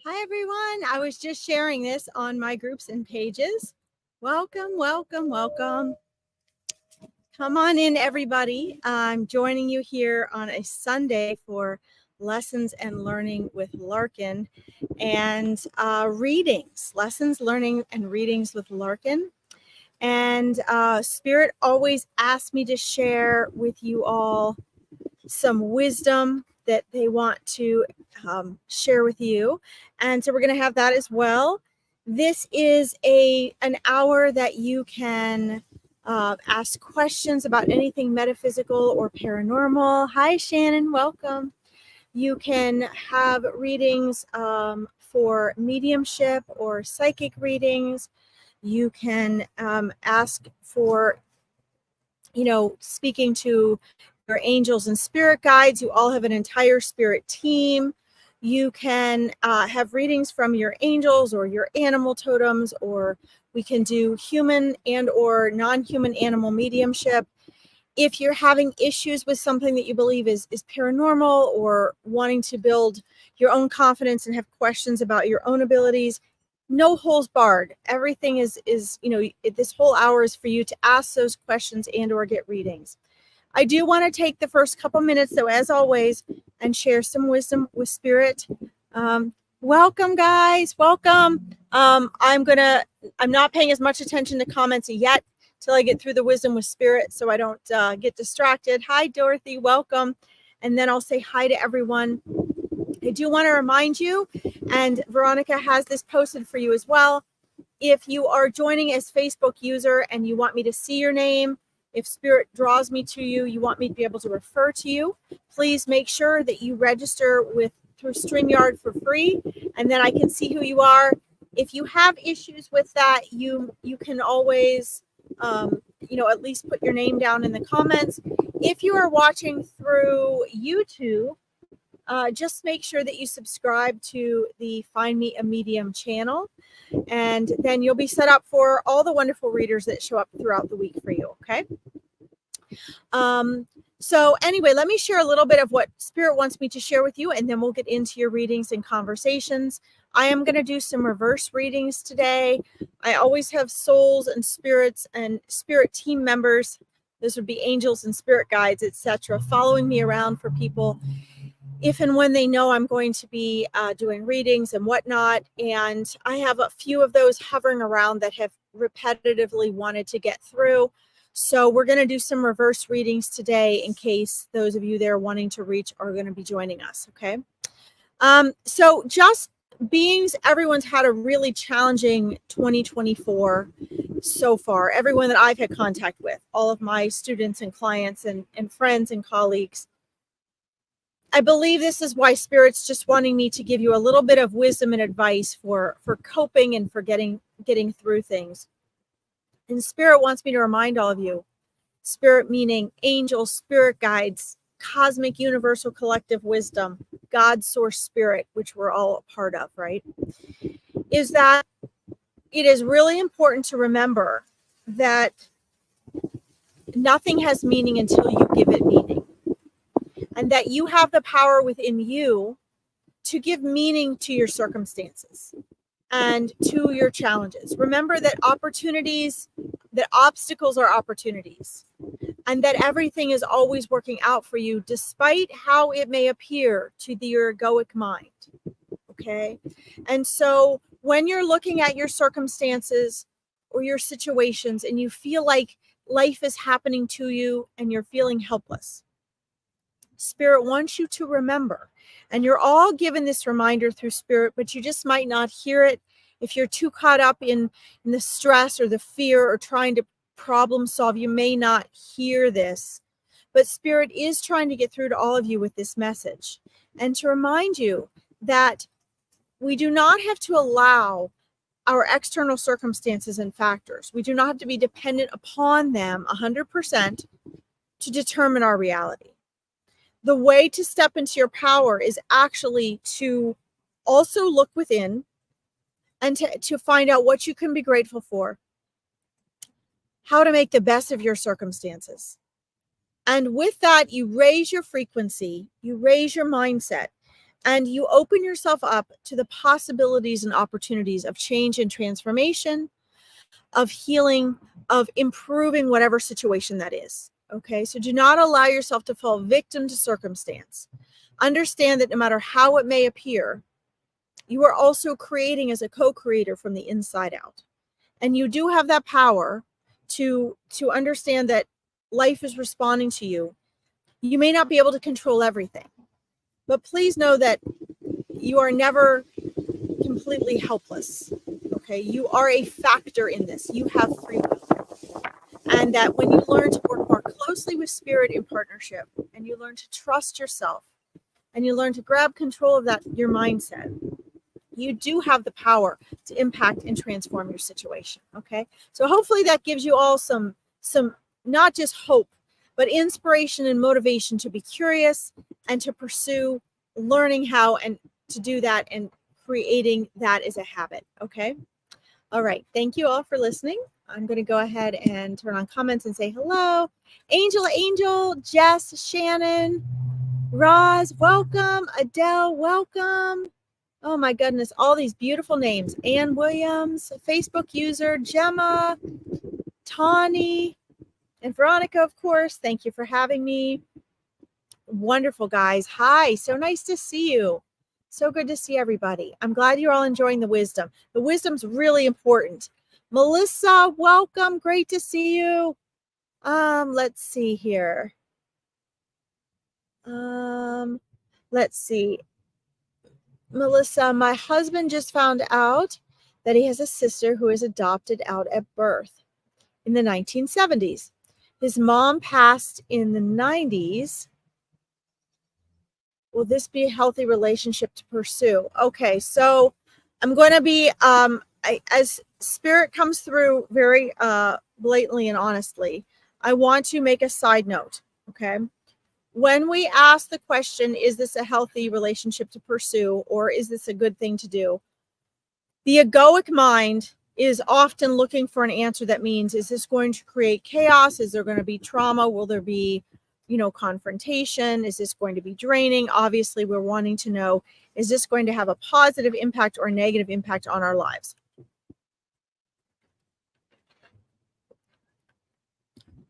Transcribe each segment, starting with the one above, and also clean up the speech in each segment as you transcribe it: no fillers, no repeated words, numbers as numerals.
Hi, everyone. I was just sharing this on my groups and pages. Welcome, welcome, welcome. Come on in, everybody. I'm joining you here on a Sunday for Lessons and Learning with Larkin and readings, lessons, learning, and readings with Larkin. And Spirit always asked me to share with you all some wisdom that they want to share with you. And so we're going to have that as well. This is an hour that you can ask questions about anything metaphysical or paranormal. Hi, Shannon. Welcome. You can have readings for mediumship or psychic readings. You can ask for, speaking to your angels and spirit guides. You all have an entire spirit team. You can have readings from your angels or your animal totems, or we can do human and or non-human animal mediumship. If you're having issues with something that you believe is paranormal, or wanting to build your own confidence and have questions about your own abilities, no holes barred. Everything is this whole hour is for you to ask those questions and or get readings. I do want to take the first couple minutes, though, as always, and share some wisdom with Spirit. Welcome, guys. Welcome. I'm not paying as much attention to comments yet till I get through the wisdom with Spirit, so I don't get distracted. Hi, Dorothy. Welcome. And then I'll say hi to everyone. I do want to remind you, and Veronica has this posted for you as well. If you are joining as Facebook user and you want me to see your name, if Spirit draws me to you, you want me to be able to refer to you, please make sure that you register through StreamYard for free, and then I can see who you are. If you have issues with that, you can always, at least put your name down in the comments. If you are watching through YouTube, just make sure that you subscribe to the FindMeAMedium channel, and then you'll be set up for all the wonderful readers that show up throughout the week for you, okay? So anyway, let me share a little bit of what Spirit wants me to share with you, and then we'll get into your readings and conversations. I am going to do some reverse readings today. I always have souls and spirits and spirit team members. This would be angels and spirit guides, etc., following me around for people if and when they know I'm going to be doing readings and whatnot. And I have a few of those hovering around that have repetitively wanted to get through. So we're going to do some reverse readings today in case those of you there wanting to reach are going to be joining us, okay? So just beings, everyone's had a really challenging 2024 so far. Everyone that I've had contact with, all of my students and clients and friends and colleagues. I believe this is why Spirit's just wanting me to give you a little bit of wisdom and advice for coping and for getting through things. And Spirit wants me to remind all of you, Spirit meaning angels, spirit guides, cosmic universal collective wisdom, God source spirit, which we're all a part of, right? Is that it is really important to remember that nothing has meaning until you give it meaning. And that you have the power within you to give meaning to your circumstances and to your challenges. Remember that obstacles are opportunities, and that everything is always working out for you, despite how it may appear to your egoic mind. Okay? And so when you're looking at your circumstances or your situations and you feel like life is happening to you and you're feeling helpless, Spirit wants you to remember, and you're all given this reminder through Spirit, but you just might not hear it if you're too caught up in the stress or the fear or trying to problem solve. You may not hear this, but Spirit is trying to get through to all of you with this message, and to remind you that we do not have to allow our external circumstances and factors. We do not have to be dependent upon them 100% to determine our reality. The way to step into your power is actually to also look within and to find out what you can be grateful for, how to make the best of your circumstances. And with that, you raise your frequency, you raise your mindset, and you open yourself up to the possibilities and opportunities of change and transformation, of healing, of improving whatever situation that is. Okay, so do not allow yourself to fall victim to circumstance. Understand that no matter how it may appear, you are also creating as a co-creator from the inside out. And you do have that power to understand that life is responding to you. You may not be able to control everything, but please know that you are never completely helpless. Okay, you are a factor in this. You have free will. And that when you learn to work more closely with spirit in partnership, and you learn to trust yourself, and you learn to grab control of that, your mindset, you do have the power to impact and transform your situation. Okay, so hopefully that gives you all some not just hope, but inspiration and motivation to be curious and to pursue learning how and to do that and creating that as a habit. Okay, all right, thank you all for listening. I'm going to go ahead and turn on comments and say hello. Angel, Jess, Shannon, Roz, welcome. Adele, welcome. Oh my goodness, all these beautiful names. Ann Williams, Facebook user, Gemma, Tawny, and Veronica, of course. Thank you for having me. Wonderful, guys. Hi, so nice to see you. So good to see everybody. I'm glad you're all enjoying the wisdom. The wisdom's really important. Melissa, welcome. Great to see you. Let's see here. Let's see. Melissa, my husband just found out that he has a sister who is adopted out at birth in the 1970s. His mom passed in the 90s. Will this be a healthy relationship to pursue? Okay, so I'm going to be, as spirit comes through very blatantly and honestly, I want to make a side note, okay? When we ask the question, is this a healthy relationship to pursue, or is this a good thing to do? The egoic mind is often looking for an answer that means, is this going to create chaos? Is there going to be trauma? Will there be, confrontation? Is this going to be draining? Obviously, we're wanting to know, is this going to have a positive impact or negative impact on our lives?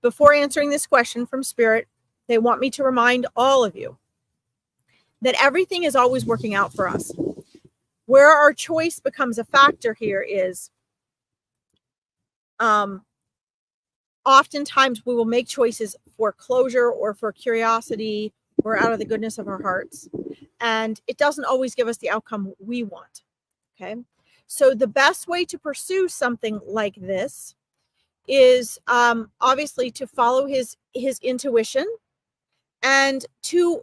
Before answering this question from Spirit, they want me to remind all of you that everything is always working out for us. Where our choice becomes a factor here is oftentimes we will make choices for closure or for curiosity or out of the goodness of our hearts. And it doesn't always give us the outcome we want. Okay. So the best way to pursue something like this is obviously to follow his intuition and to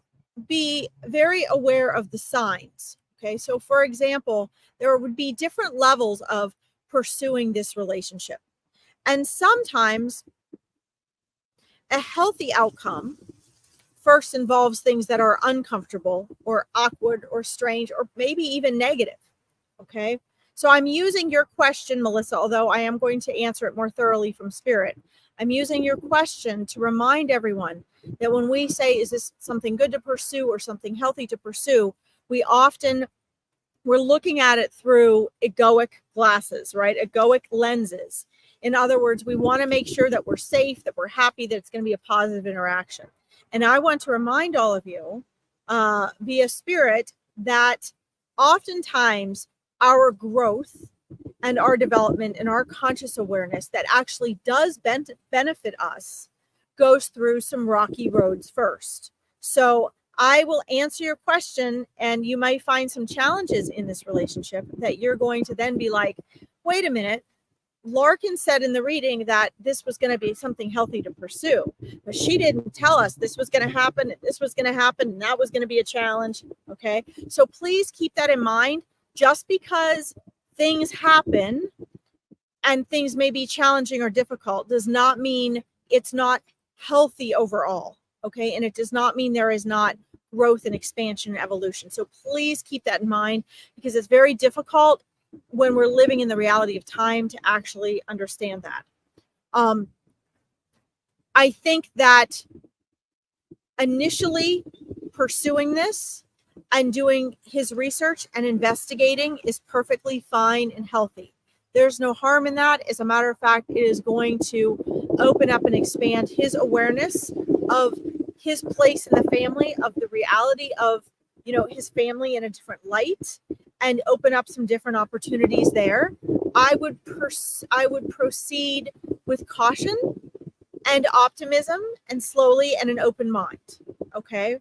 be very aware of the signs. Okay. So for example, there would be different levels of pursuing this relationship. And sometimes a healthy outcome first involves things that are uncomfortable or awkward or strange or maybe even negative. Okay. So I'm using your question, Melissa, although I am going to answer it more thoroughly from Spirit. I'm using your question to remind everyone that when we say, is this something good to pursue or something healthy to pursue, we're looking at it through egoic glasses, right? Egoic lenses. In other words, we want to make sure that we're safe, that we're happy, that it's going to be a positive interaction. And I want to remind all of you via Spirit that oftentimes our growth and our development and our conscious awareness that actually does benefit us goes through some rocky roads first. So I will answer your question, and you might find some challenges in this relationship that you're going to then be like, wait a minute, Larkin said in the reading that this was going to be something healthy to pursue, but she didn't tell us this was going to happen, this was going to happen, and that was going to be a challenge. Okay, so please keep that in mind. Just because things happen and things may be challenging or difficult does not mean it's not healthy overall. Okay, and it does not mean there is not growth and expansion and evolution. So please keep that in mind, because it's very difficult when we're living in the reality of time to actually understand that. I think that initially pursuing this, and doing his research and investigating is perfectly fine and healthy. There's no harm in that. As a matter of fact, it is going to open up and expand his awareness of his place in the family, of the reality of, you know, his family in a different light, and open up some different opportunities there. I would proceed with caution and optimism, and slowly, and an open mind. Okay.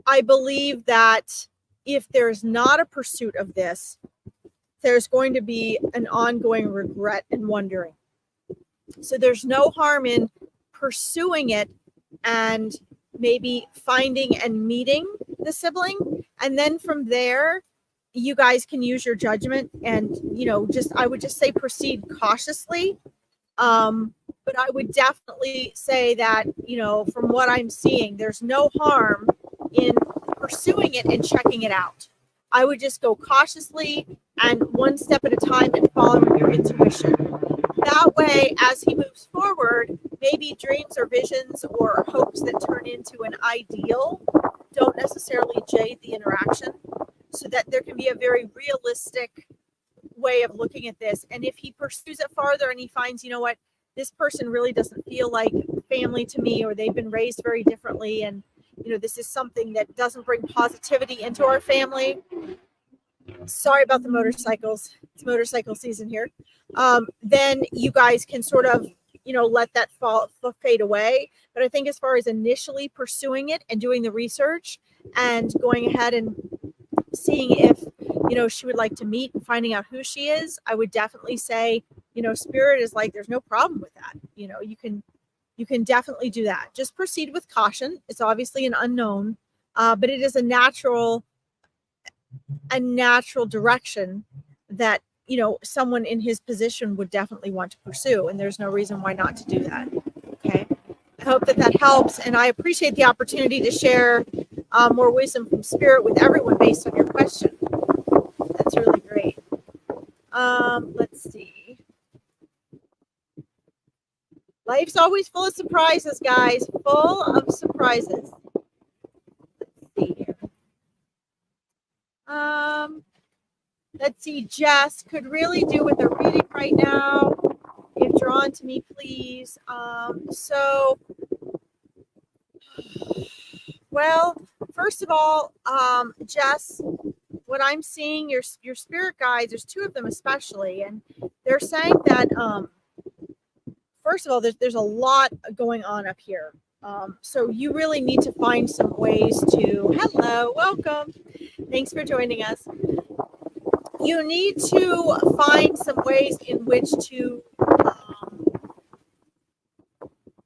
I believe that if there's not a pursuit of this, there's going to be an ongoing regret and wondering. So there's no harm in pursuing it and maybe finding and meeting the sibling. And then from there, you guys can use your judgment and, you know, I would just say proceed cautiously. But I would definitely say that, you know, from what I'm seeing, there's no harm in pursuing it and checking it out. I would just go cautiously and one step at a time and following your intuition. That way, as he moves forward, maybe dreams or visions or hopes that turn into an ideal don't necessarily jade the interaction, so that there can be a very realistic way of looking at this. And if he pursues it farther and he finds, you know what, this person really doesn't feel like family to me, or they've been raised very differently, and, you know, this is something that doesn't bring positivity into our family. Sorry about the motorcycles. It's motorcycle season here. Then you guys can sort of, you know, let that fade away. But I think as far as initially pursuing it and doing the research and going ahead and seeing if, you know, she would like to meet and finding out who she is, I would definitely say, you know, Spirit is like, there's no problem with that. You know, you can definitely do that. Just proceed with caution. It's obviously an unknown, but it is a natural direction that, you know, someone in his position would definitely want to pursue, and there's no reason why not to do that. Okay. I hope that helps, and I appreciate the opportunity to share more wisdom from Spirit with everyone based on your question. That's really great. Let's see. Life's always full of surprises, guys. Full of surprises. Let's see here. Let's see. Jess could really do with a reading right now. If drawn to me, please. So, well, first of all, Jess, what I'm seeing, your spirit guides, there's two of them especially, and they're saying that, first of all, there's a lot going on up here. So you really need to find some ways to, hello, welcome. Thanks for joining us. You need to find some ways in which to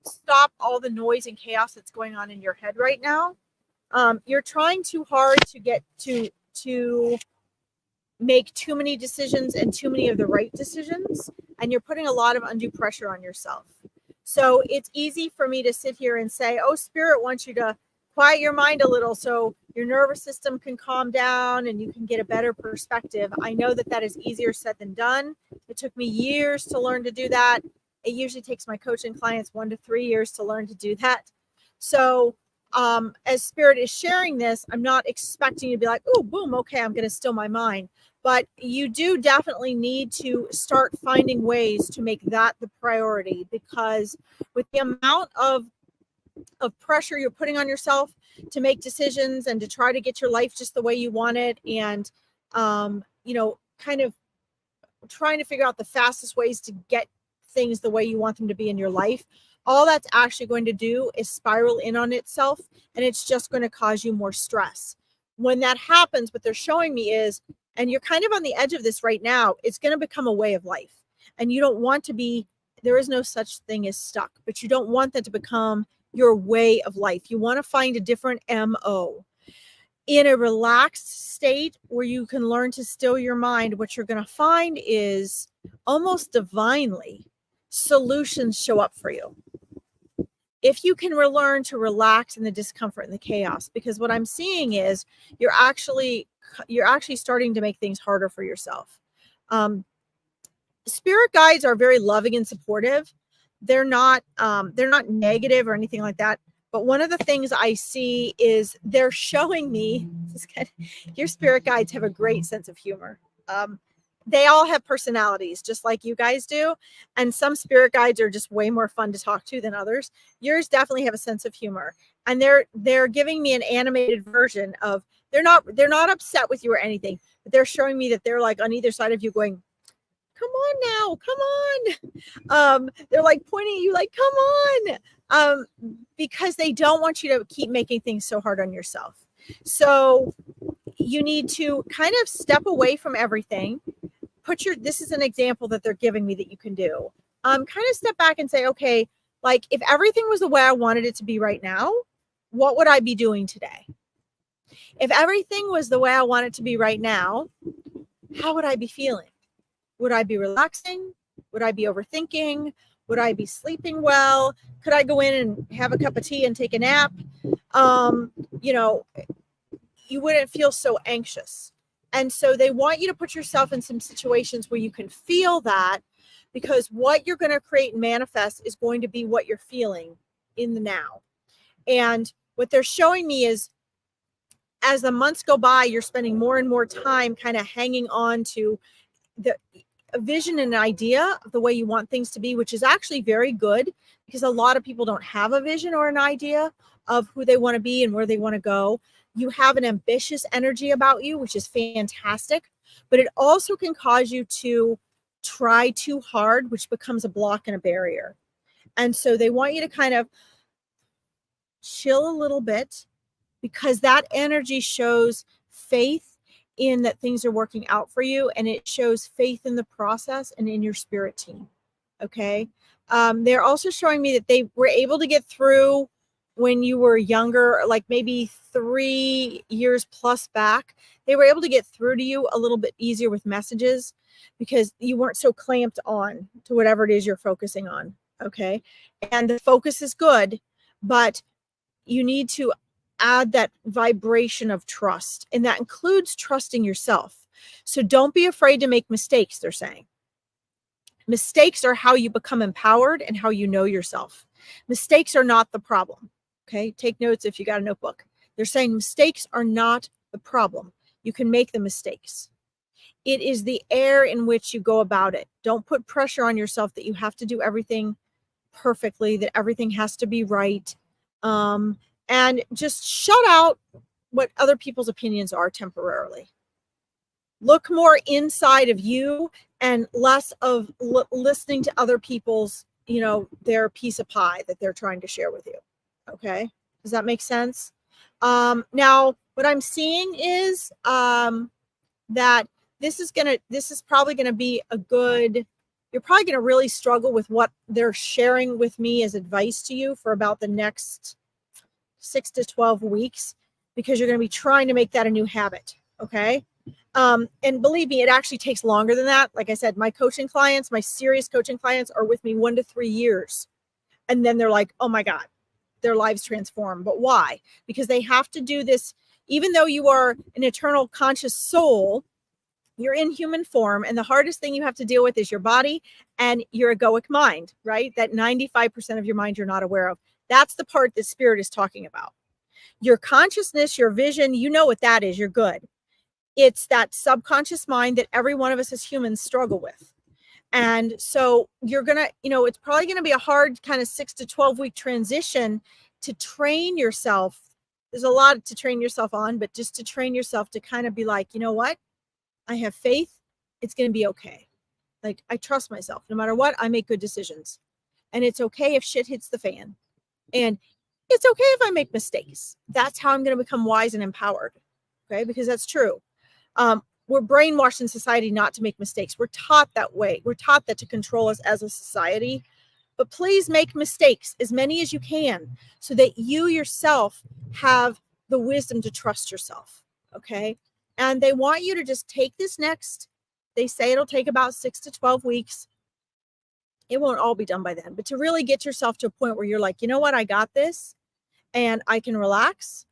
stop all the noise and chaos that's going on in your head right now. You're trying too hard to get to make too many decisions and too many of the right decisions, and you're putting a lot of undue pressure on yourself. So it's easy for me to sit here and say, oh, Spirit wants you to quiet your mind a little so your nervous system can calm down and you can get a better perspective. I know that is easier said than done. It took me years to learn to do that. It usually takes my coaching clients 1 to 3 years to learn to do that. So as Spirit is sharing this, I'm not expecting you to be like, oh, boom, okay, I'm going to still my mind. But you do definitely need to start finding ways to make that the priority, because with the amount of pressure you're putting on yourself to make decisions and to try to get your life just the way you want it, and you know, kind of trying to figure out the fastest ways to get things the way you want them to be in your life, all that's actually going to do is spiral in on itself, and it's just going to cause you more stress. When that happens, what they're showing me is, and you're kind of on the edge of this right now, it's going to become a way of life, and you don't want to be, there is no such thing as stuck, but you don't want that to become your way of life. You want to find a different MO. In a relaxed state where you can learn to still your mind, what you're going to find is almost divinely solutions show up for you. If you can learn to relax in the discomfort and the chaos, because what I'm seeing is you're actually starting to make things harder for yourself. Spirit guides are very loving and supportive. They're not negative or anything like that, But one of the things I see is they're showing me, your spirit guides have a great sense of humor. They all have personalities, just like you guys do. And some spirit guides are just way more fun to talk to than others. Yours definitely have a sense of humor. And they're giving me an animated version of, they're not upset with you or anything, but they're showing me that they're like on either side of you going, come on now, come on. They're like pointing at you like, come on. Because they don't want you to keep making things so hard on yourself. So you need to kind of step away from everything. This is an example that they're giving me that you can do. Kind of step back and say, okay, like if everything was the way I wanted it to be right now, what would I be doing today? If everything was the way I want it to be right now, how would I be feeling? Would I be relaxing? Would I be overthinking? Would I be sleeping well? Could I go in and have a cup of tea and take a nap? You wouldn't feel so anxious. And so they want you to put yourself in some situations where you can feel that, because what you're going to create and manifest is going to be what you're feeling in the now. And what they're showing me is as the months go by, you're spending more and more time kind of hanging on to a vision and an idea of the way you want things to be, which is actually very good, because a lot of people don't have a vision or an idea of who they want to be and where they want to go. You have an ambitious energy about you, which is fantastic, but it also can cause you to try too hard, which becomes a block and a barrier. And so they want you to kind of chill a little bit, because that energy shows faith in that things are working out for you, and it shows faith in the process and in your spirit team. Okay. They're also showing me that they were able to get through when you were younger, like maybe 3 years plus back. They were able to get through to you a little bit easier with messages, because you weren't so clamped on to whatever it is you're focusing on. Okay. And the focus is good, but you need to add that vibration of trust, and that includes trusting yourself. So don't be afraid to make mistakes, they're saying. Mistakes are how you become empowered and how you know yourself. Mistakes are not the problem. Okay, take notes if you got a notebook. They're saying mistakes are not the problem. You can make the mistakes. It is the air in which you go about it. Don't put pressure on yourself that you have to do everything perfectly, that everything has to be right. And just shut out what other people's opinions are temporarily. Look more inside of you and less of listening to other people's, their piece of pie that they're trying to share with you. Okay. Does that make sense? Now what I'm seeing is, that this is probably going to be you're probably going to really struggle with what they're sharing with me as advice to you for about the next 6 to 12 weeks, because you're going to be trying to make that a new habit. Okay. And believe me, it actually takes longer than that. Like I said, my serious coaching clients are with me 1 to 3 years. And then they're like, oh my God, their lives transform. But why? Because they have to do this. Even though you are an eternal conscious soul, you're in human form. And the hardest thing you have to deal with is your body and your egoic mind, right? That 95% of your mind you're not aware of. That's the part that spirit is talking about. Your consciousness, your vision, you know what that is. You're good. It's that subconscious mind that every one of us as humans struggle with. And so you're going to, it's probably going to be a hard kind of 6 to 12 week transition to train yourself. There's a lot to train yourself on, but just to train yourself to kind of be like, you know what? I have faith. It's going to be okay. Like, I trust myself. No matter what, I make good decisions. And it's okay if shit hits the fan. And it's okay if I make mistakes. That's how I'm going to become wise and empowered. Okay. Because that's true. We're brainwashed in society not to make mistakes. We're taught that way. We're taught that to control us as a society. But please make mistakes, as many as you can, so that you yourself have the wisdom to trust yourself. Okay. And they want you to just take this next. They say it'll take about 6 to 12 weeks. It won't all be done by then, but to really get yourself to a point where you're like, you know what, I got this and I can relax.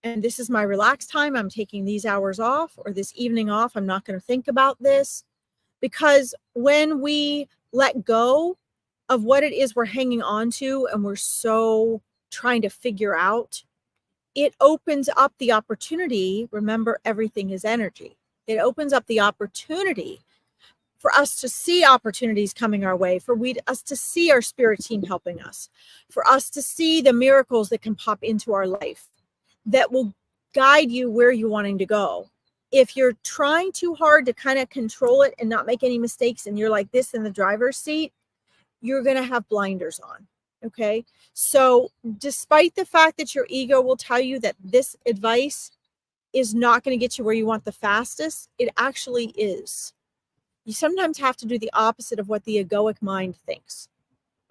And this is my relaxed time. I'm taking these hours off, or this evening off. I'm not going to think about this. Because when we let go of what it is we're hanging on to, and we're so trying to figure out, it opens up the opportunity. Remember, everything is energy. It opens up the opportunity for us to see opportunities coming our way, for us to see our spirit team helping us, for us to see the miracles that can pop into our life that will guide you where you're wanting to go. If you're trying too hard to kind of control it and not make any mistakes, and you're like this in the driver's seat, you're going to have blinders on. Okay. So despite the fact that your ego will tell you that this advice is not going to get you where you want the fastest, it actually is. You sometimes have to do the opposite of what the egoic mind thinks.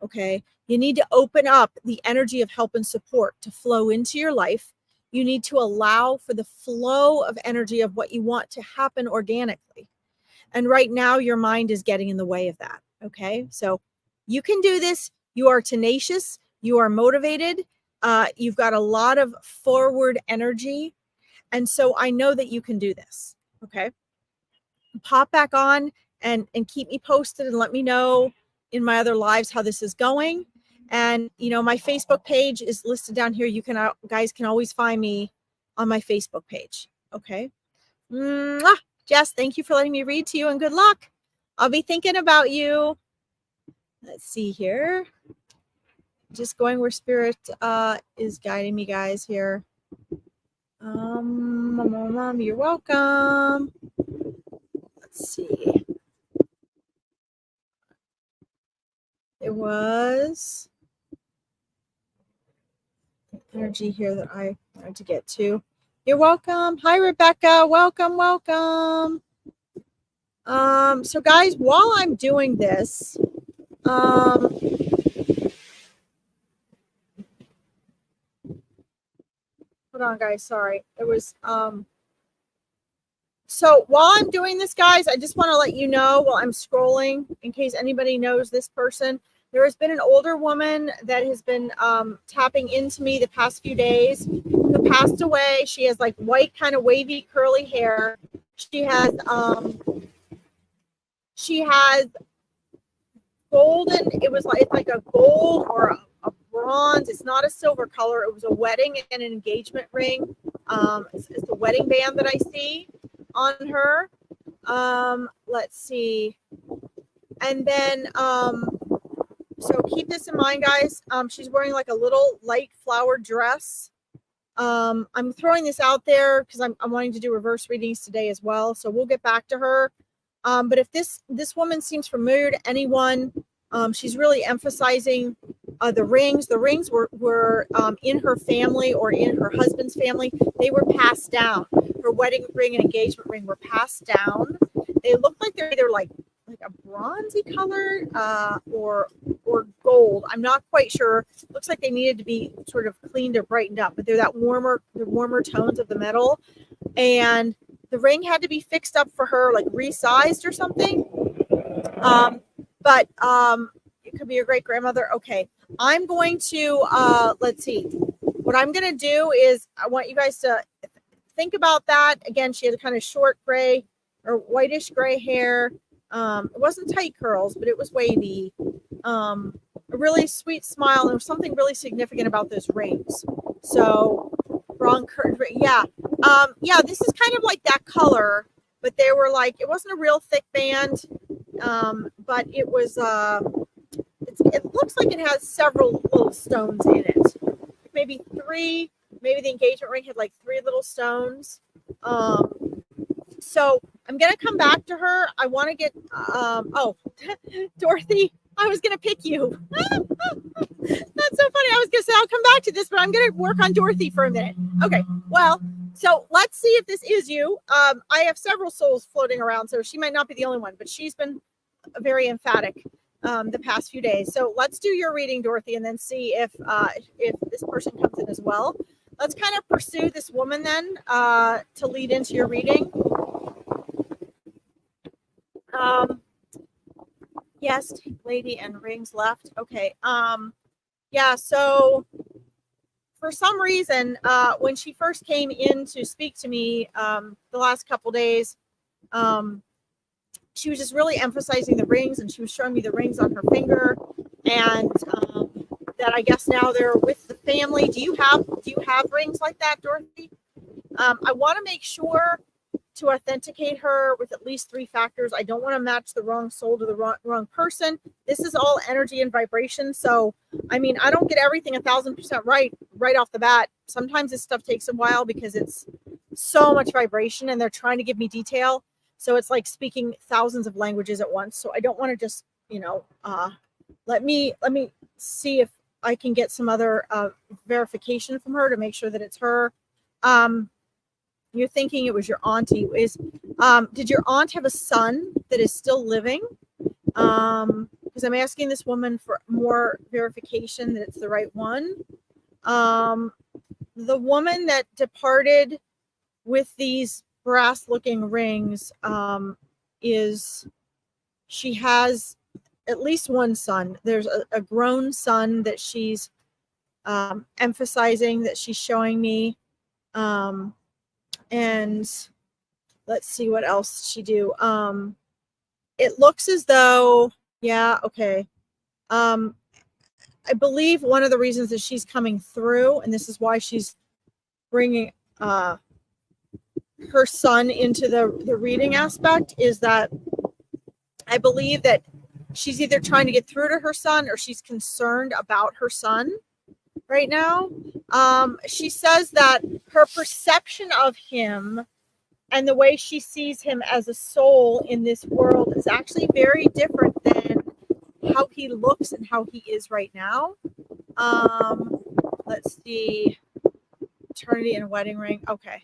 Okay. You need to open up the energy of help and support to flow into your life. You need to allow for the flow of energy of what you want to happen organically. And right now, your mind is getting in the way of that. Okay. So you can do this. You are tenacious. You are motivated. You've got a lot of forward energy. And so I know that you can do this. Okay. Pop back on and keep me posted and let me know in my other lives how this is going. And, you know, my Facebook page is listed down here. You can, guys can always find me on my Facebook page. Okay. Mwah! Jess, thank you for letting me read to you, and good luck. I'll be thinking about you. Let's see here. Just going where spirit is guiding me, guys, here. You're welcome. Let's see. There was energy here that I wanted to get to. You're welcome. Hi, Rebecca. Welcome, welcome. So guys, while I'm doing this, hold on, guys. Sorry. It was, so while I'm doing this, guys, I just want to let you know while I'm scrolling, in case anybody knows this person, there has been an older woman that has been tapping into me the past few days, who passed away. She has like white, kind of wavy, curly hair. She has golden, it's like a gold or a bronze. It's not a silver color. It was a wedding and an engagement ring. It's the wedding band that I see on her. Let's see. And then, so keep this in mind, guys. She's wearing like a little light flowered dress. I'm throwing this out there because I'm wanting to do reverse readings today as well. So we'll get back to her. But if this woman seems familiar to anyone, she's really emphasizing the rings. The rings were in her family or in her husband's family. They were passed down. Her wedding ring and engagement ring were passed down. They look like they're either like a bronzy color or gold. I'm not quite sure. Looks like they needed to be sort of cleaned or brightened up, but they're the warmer tones of the metal. And the ring had to be fixed up for her, like resized or something. But it could be your great grandmother. Okay. I'm going to, let's see. What I'm going to do is I want you guys to think about that. Again, she had a kind of short gray or whitish gray hair. It wasn't tight curls, but it was wavy. A really sweet smile. And there was something really significant about those rings. So wrong curve. Yeah. Yeah, this is kind of like that color, but they were like, it wasn't a real thick band. But it was, it looks like it has several little stones in it. Maybe three, maybe the engagement ring had like 3 little stones. So I'm going to come back to her. I want to get, oh, Dorothy, I was going to pick you. That's so funny. I was going to say, I'll come back to this, but I'm going to work on Dorothy for a minute. Okay. Well, so let's see if this is you. I have several souls floating around, so she might not be the only one, but she's been very emphatic the past few days. So let's do your reading, Dorothy, and then see if this person comes in as well. Let's kind of pursue this woman then to lead into your reading. Yes, lady and rings left. Okay. Yeah, so for some reason, when she first came in to speak to me the last couple days, she was just really emphasizing the rings, and she was showing me the rings on her finger, and that I guess now they're with the family. Do you have rings like that, Dorothy? I want to make sure to authenticate her with at least 3 factors. I don't want to match the wrong soul to the wrong person. This is all energy and vibration. So, I mean, I don't get everything 1,000% right off the bat. Sometimes this stuff takes a while because it's so much vibration and they're trying to give me detail. So it's like speaking thousands of languages at once. So I don't want to just, let me see if I can get some other verification from her to make sure that it's her. You're thinking it was your auntie. Did your aunt have a son that is still living? Because I'm asking this woman for more verification that it's the right one. The woman that departed with these brass-looking rings she has at least one son. There's a grown son that she's emphasizing, that she's showing me. And let's see what else she do. It looks as though, yeah, okay. I believe one of the reasons that she's coming through, and this is why she's bringing her son into the reading aspect, is that I believe that she's either trying to get through to her son or she's concerned about her son right now. She says that her perception of him and the way she sees him as a soul in this world is actually very different than how he looks and how he is right now. Let's see. Eternity and a wedding ring. Okay.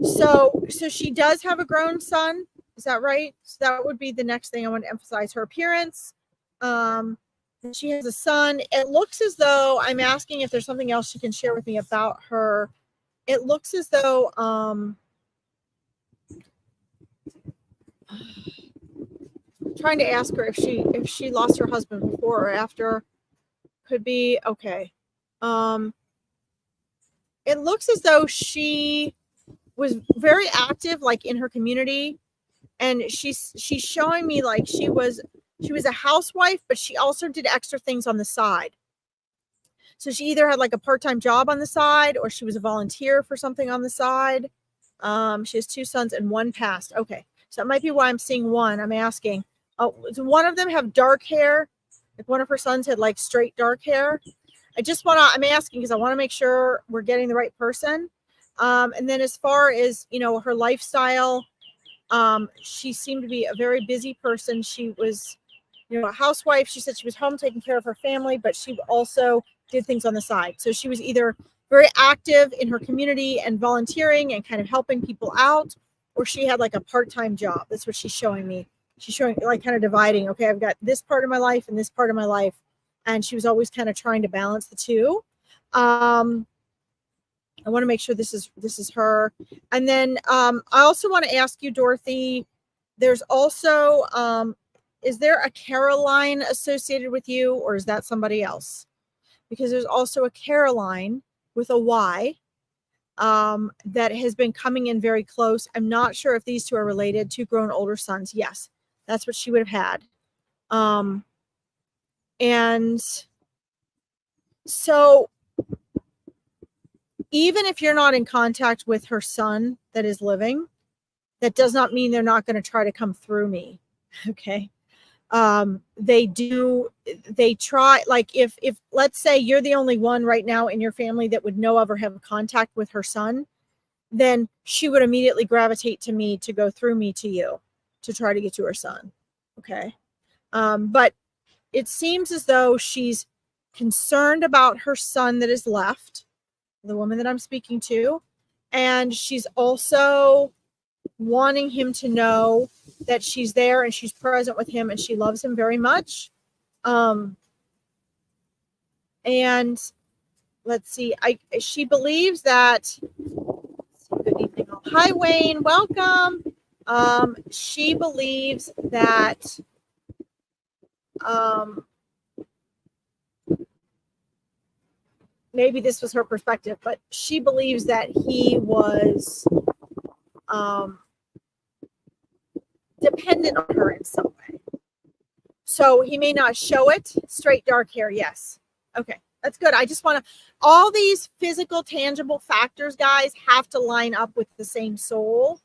So she does have a grown son. Is that right? So that would be the next thing I want to emphasize. Her appearance. She has a son. It looks as though, I'm asking if there's something else she can share with me about her. It looks as though trying to ask her if she lost her husband before or after. Could be. Okay. It looks as though she was very active, like in her community, and she's showing me like she was a housewife, but she also did extra things on the side. So she either had like a part-time job on the side, or she was a volunteer for something on the side. She has 2 sons and 1 passed. Okay, so that might be why I'm seeing 1. I'm asking, does one of them have dark hair? If one of her sons had like straight dark hair. I'm asking because I want to make sure we're getting the right person. And then as far as, her lifestyle, she seemed to be a very busy person. She was, a housewife. She said she was home taking care of her family, but she also did things on the side. So she was either very active in her community and volunteering and kind of helping people out, or she had like a part-time job. That's what she's showing me. She's showing like kind of dividing. Okay, I've got this part of my life and this part of my life. And she was always kind of trying to balance the two. I want to make sure this is her. And then I also want to ask you, Dorothy, there's also, is there a Caroline associated with you, or is that somebody else? Because there's also a Caroline with a Y that has been coming in very close. I'm not sure if these two are related. 2 grown older sons. Yes, that's what she would have had. And so even if you're not in contact with her son that is living, that does not mean they're not going to try to come through me. Okay. They try, like if let's say you're the only one right now in your family that would know of or have contact with her son, then she would immediately gravitate to me to go through me to you to try to get to her son. Okay. But it seems as though she's concerned about her son that is left, the woman that I'm speaking to, and she's also wanting him to know that she's there and she's present with him and she loves him very much. And let's see, she believes that, good evening. Hi, Wayne, welcome. She believes that maybe this was her perspective, but she believes that he was dependent on her in some way. So he may not show it. Straight dark hair, yes. Okay, that's good. I just want to, all these physical, tangible factors, guys, have to line up with the same soul,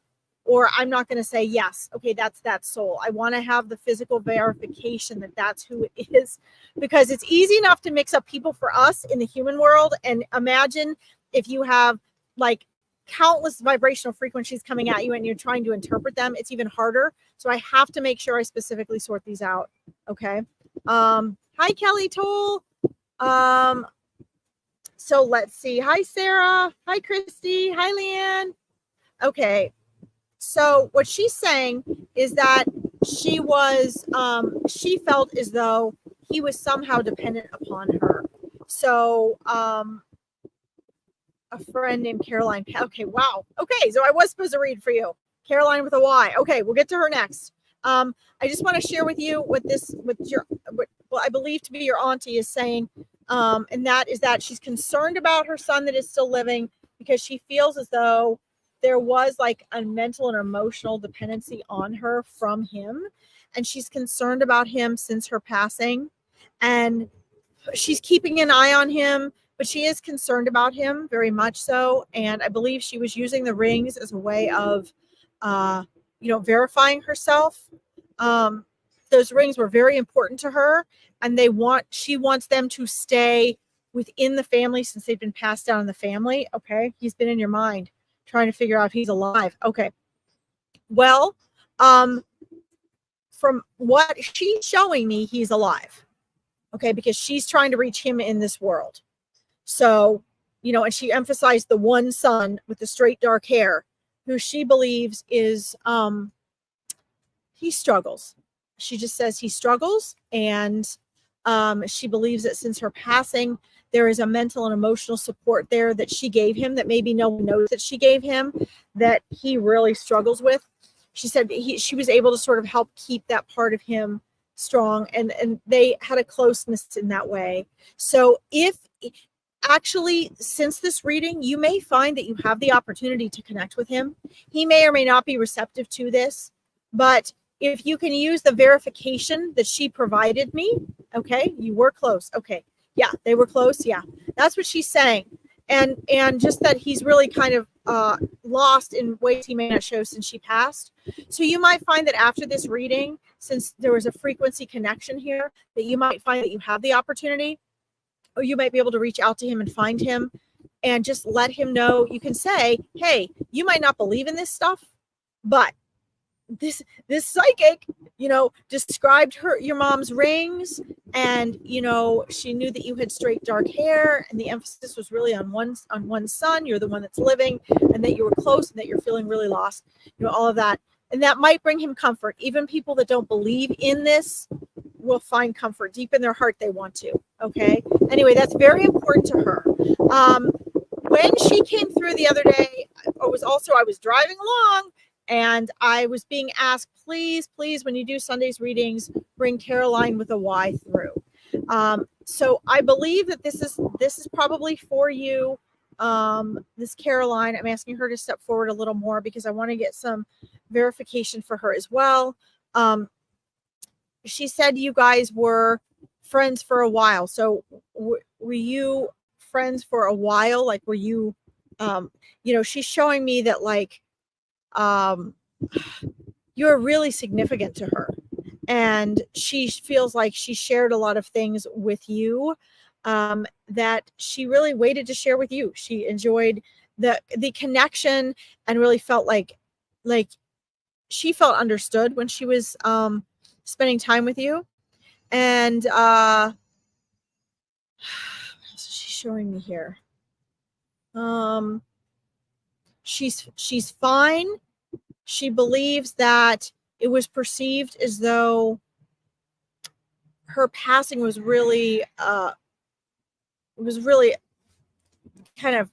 or I'm not going to say yes. Okay, that's that soul. I want to have the physical verification that that's who it is, because it's easy enough to mix up people for us in the human world. And imagine if you have like countless vibrational frequencies coming at you and you're trying to interpret them, it's even harder. So I have to make sure I specifically sort these out. Okay. Hi, Kelly Toll. So let's see. Hi, Sarah. Hi, Christy. Hi, Leanne. Okay. So what she's saying is that she was, she felt as though he was somehow dependent upon her. So, a friend named Caroline. Okay, wow. Okay, so I was supposed to read for you. Caroline with a Y. Okay, we'll get to her next. I just want to share with you what I believe to be your auntie is saying, and that is that she's concerned about her son that is still living, because she feels as though there was like a mental and emotional dependency on her from him, and she's concerned about him since her passing, and she's keeping an eye on him, but she is concerned about him very much so. And I believe she was using the rings as a way of, verifying herself. Those rings were very important to her, and she wants them to stay within the family since they've been passed down in the family. Okay. He's been in your mind trying to figure out if he's alive. Okay. Well, from what she's showing me, he's alive. Okay. Because she's trying to reach him in this world. So, and she emphasized the one son with the straight dark hair, who she believes is, he struggles. She just says he struggles. And she believes that since her passing, there is a mental and emotional support there that she gave him that maybe no one knows that she gave him, that he really struggles with. She said she was able to sort of help keep that part of him strong, and they had a closeness in that way. So actually, since this reading, you may find that you have the opportunity to connect with him. He may or may not be receptive to this, but if you can use the verification that she provided me, okay, you were close. Okay. Yeah, they were close. Yeah, that's what she's saying. And just that he's really kind of lost in ways he may not show since she passed. So you might find that after this reading, since there was a frequency connection here, that you might find that you have the opportunity, or you might be able to reach out to him and find him and just let him know. You can say, hey, you might not believe in this stuff, but this psychic, described your mom's rings, and, she knew that you had straight dark hair, and the emphasis was really on one son. You're the one that's living, and that you were close, and that you're feeling really lost, all of that. And that might bring him comfort. Even people that don't believe in this will find comfort deep in their heart. They want to. Okay. Anyway, that's very important to her. When she came through the other day, I was driving along, and I was being asked, please, when you do Sunday's readings, bring Caroline with a Y through. So I believe that this is probably for you. This Caroline, I'm asking her to step forward a little more because I want to get some verification for her as well. She said you guys were friends for a while. So were you friends for a while? Like, were you, she's showing me that like, you're really significant to her, and she feels like she shared a lot of things with you, that she really waited to share with you. She enjoyed the connection and really felt like she felt understood when she was spending time with you. And what else is she showing me here? She's fine. She believes that it was perceived as though her passing was really kind of,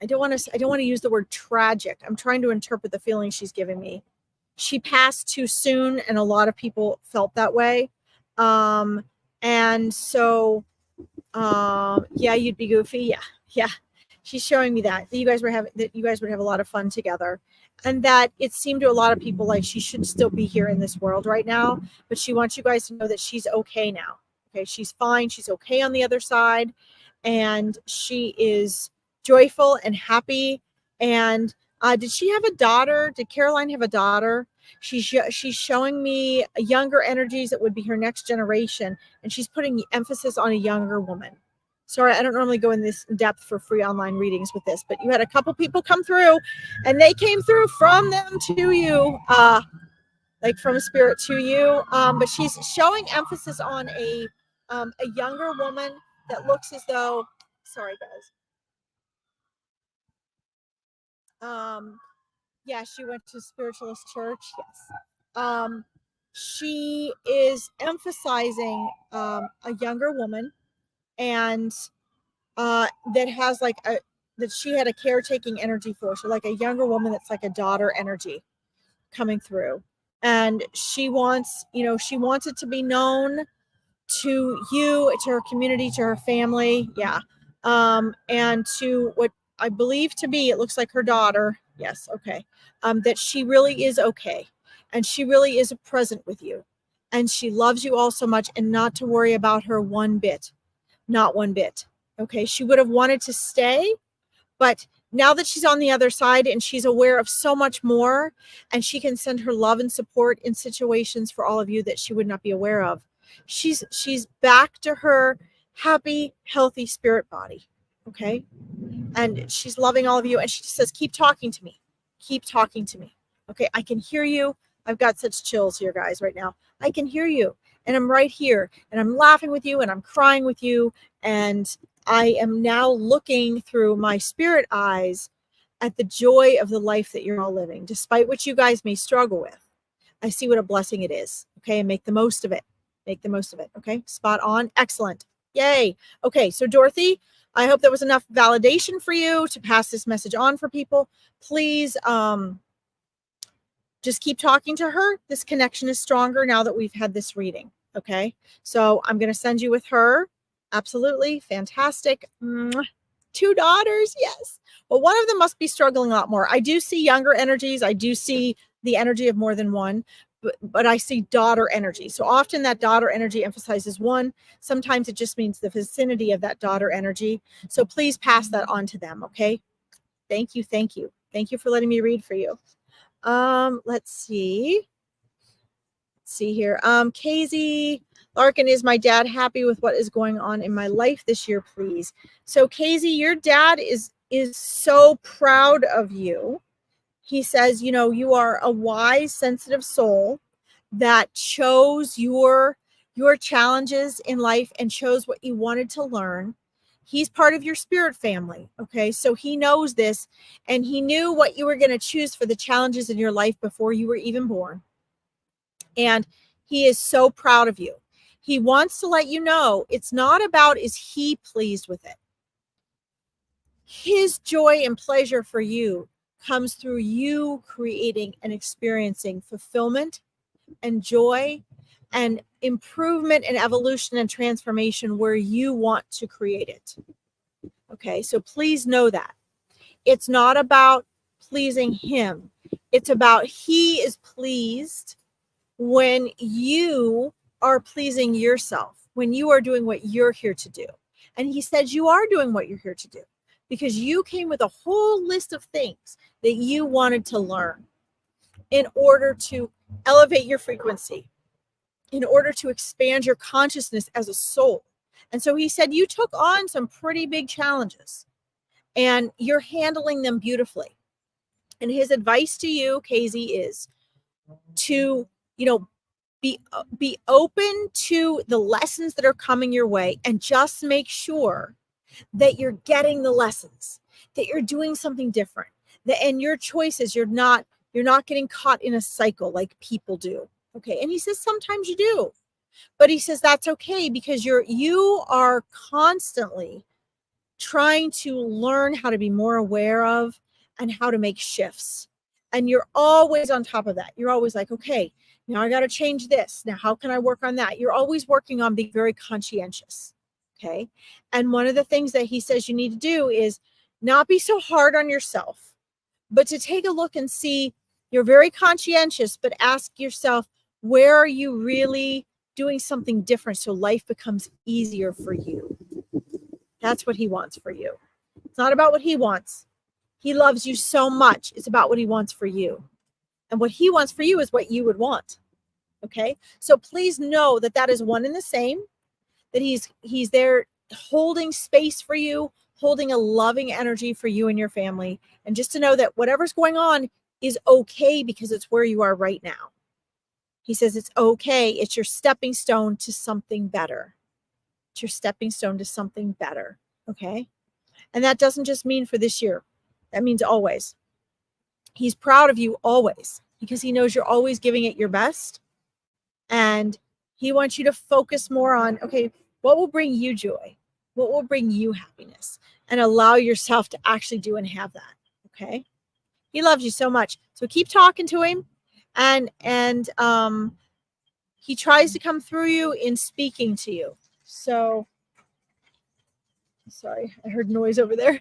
I don't want to use the word tragic. I'm trying to interpret the feeling she's giving me. She passed too soon, and a lot of people felt that way. And so, yeah, you'd be goofy. Yeah. She's showing me that you guys would have a lot of fun together. and that it seemed to a lot of people like she should still be here in this world right now, but she wants you guys to know that she's okay now. Okay, she's fine. She's okay on the other side, and she is joyful and happy. And did she have a daughter? Did Caroline have a daughter? She's showing me younger energies that would be her next generation, and she's putting emphasis on a younger woman. Sorry, I don't normally go in this depth for free online readings with this, but you had a couple people come through, and they came through from them to you, like from spirit to you. But she's showing emphasis on a younger woman that looks as though, sorry guys, yeah, she went to spiritualist church. Yes. She is emphasizing a younger woman, and that has like that she had a caretaking energy for. So like a younger woman that's like a daughter energy coming through. And she wants, she wants it to be known to you, to her community, to her family. Yeah. And to what I believe to be, it looks like her daughter. Yes. Okay. That she really is okay. And she really is present with you. And she loves you all so much, and not to worry about her one bit. Not one bit. Okay. She would have wanted to stay, but now that she's on the other side and she's aware of so much more, and she can send her love and support in situations for all of you that she would not be aware of. She's back to her happy, healthy spirit body. Okay. And she's loving all of you. And she just says, keep talking to me. Keep talking to me. Okay. I can hear you. I've got such chills here, guys, right now. I can hear you. And I'm right here. And I'm laughing with you. And I'm crying with you. And I am now looking through my spirit eyes at the joy of the life that you're all living, despite what you guys may struggle with. I see what a blessing it is. Okay. And make the most of it. Make the most of it. Okay. Spot on. Excellent. Yay. Okay. So Dorothy, I hope that was enough validation for you to pass this message on for people. Please, just keep talking to her. This connection is stronger now that we've had this reading. Okay. So I'm going to send you with her. Absolutely. Fantastic. 2 daughters. Yes. Well, one of them must be struggling a lot more. I do see younger energies. I do see the energy of more than one, but I see daughter energy. So often that daughter energy emphasizes one. Sometimes it just means the vicinity of that daughter energy. So please pass that on to them. Okay. Thank you. Thank you. Thank you for letting me read for you. Let's see. Let's see here. Casey, Larkin, is my dad happy with what is going on in my life this year, please? So Casey, your dad is so proud of you. He says, you are a wise, sensitive soul that chose your challenges in life and chose what you wanted to learn. He's part of your spirit family. Okay. So he knows this, and he knew what you were going to choose for the challenges in your life before you were even born. And he is so proud of you. He wants to let you know it's not about, is he pleased with it? His joy and pleasure for you comes through you creating and experiencing fulfillment and joy and improvement and evolution and transformation where you want to create it. Okay, so please know that. It's not about pleasing him. It's about he is pleased when you are pleasing yourself, when you are doing what you're here to do. And he says you are doing what you're here to do because you came with a whole list of things that you wanted to learn in order to elevate your frequency, in order to expand your consciousness as a soul. And so he said you took on some pretty big challenges and you're handling them beautifully. And his advice to you, Casey, is to, be open to the lessons that are coming your way, and just make sure that you're getting the lessons, that you're doing something different, that in your choices, you're not getting caught in a cycle like people do. Okay. And he says, sometimes you do, but he says, that's okay, because you are constantly trying to learn how to be more aware of and how to make shifts. And you're always on top of that. You're always like, okay, now I got to change this. Now, how can I work on that? You're always working on being very conscientious. Okay. And one of the things that he says you need to do is not be so hard on yourself, but to take a look and see, you're very conscientious, but ask yourself, where are you really doing something different so life becomes easier for you? That's what he wants for you. It's not about what he wants. He loves you so much. It's about what he wants for you. And what he wants for you is what you would want. Okay? So please know that that is one and the same, that he's there holding space for you, holding a loving energy for you and your family. And just to know that whatever's going on is okay because it's where you are right now. He says it's okay. It's your stepping stone to something better. It's your stepping stone to something better. Okay? And that doesn't just mean for this year. That means always. He's proud of you always because he knows you're always giving it your best. And he wants you to focus more on, okay, what will bring you joy? What will bring you happiness? And allow yourself to actually do and have that. Okay? He loves you so much. So keep talking to him. And he tries to come through you in speaking to you. So, sorry, I heard noise over there.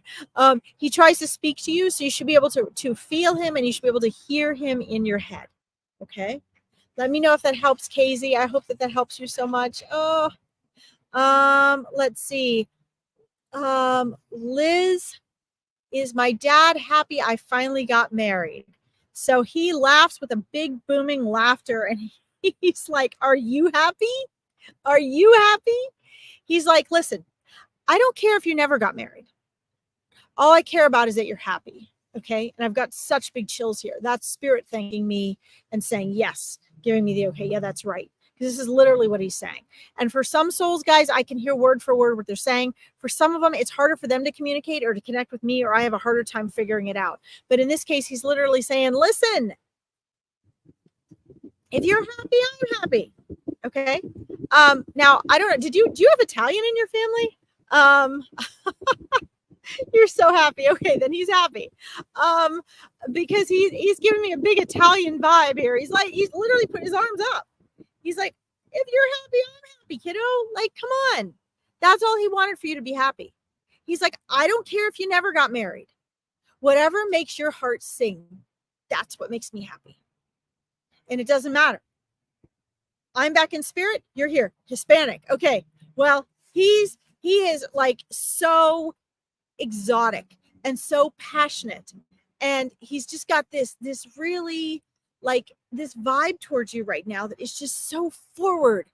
He tries to speak to you, so you should be able to feel him, and you should be able to hear him in your head. Okay? Let me know if that helps, Casey. I hope that helps you so much. Oh, let's see. Liz, is my dad happy I finally got married? So he laughs with a big booming laughter, and he's like, are you happy? Are you happy? He's like, listen, I don't care if you never got married. All I care about is that you're happy. Okay. And I've got such big chills here. That's spirit thanking me and saying, yes, giving me the okay. Yeah, that's right. Because this is literally what he's saying. And for some souls, guys, I can hear word for word what they're saying. For some of them, it's harder for them to communicate or to connect with me, or I have a harder time figuring it out. But in this case, he's literally saying, listen, if you're happy, I'm happy. Okay. Now I don't know. Do you have Italian in your family? You're so happy. Okay, then he's happy. Because he's giving me a big Italian vibe here. He's literally putting his arms up. He's like, if you're happy, I'm happy, kiddo. Like, come on. That's all he wanted, for you to be happy. He's like, I don't care if you never got married. Whatever makes your heart sing, that's what makes me happy. And it doesn't matter. I'm back in spirit. You're here. Hispanic. Okay. Well, he is like so exotic and so passionate. And he's just got this really like this vibe towards you right now that is just so forward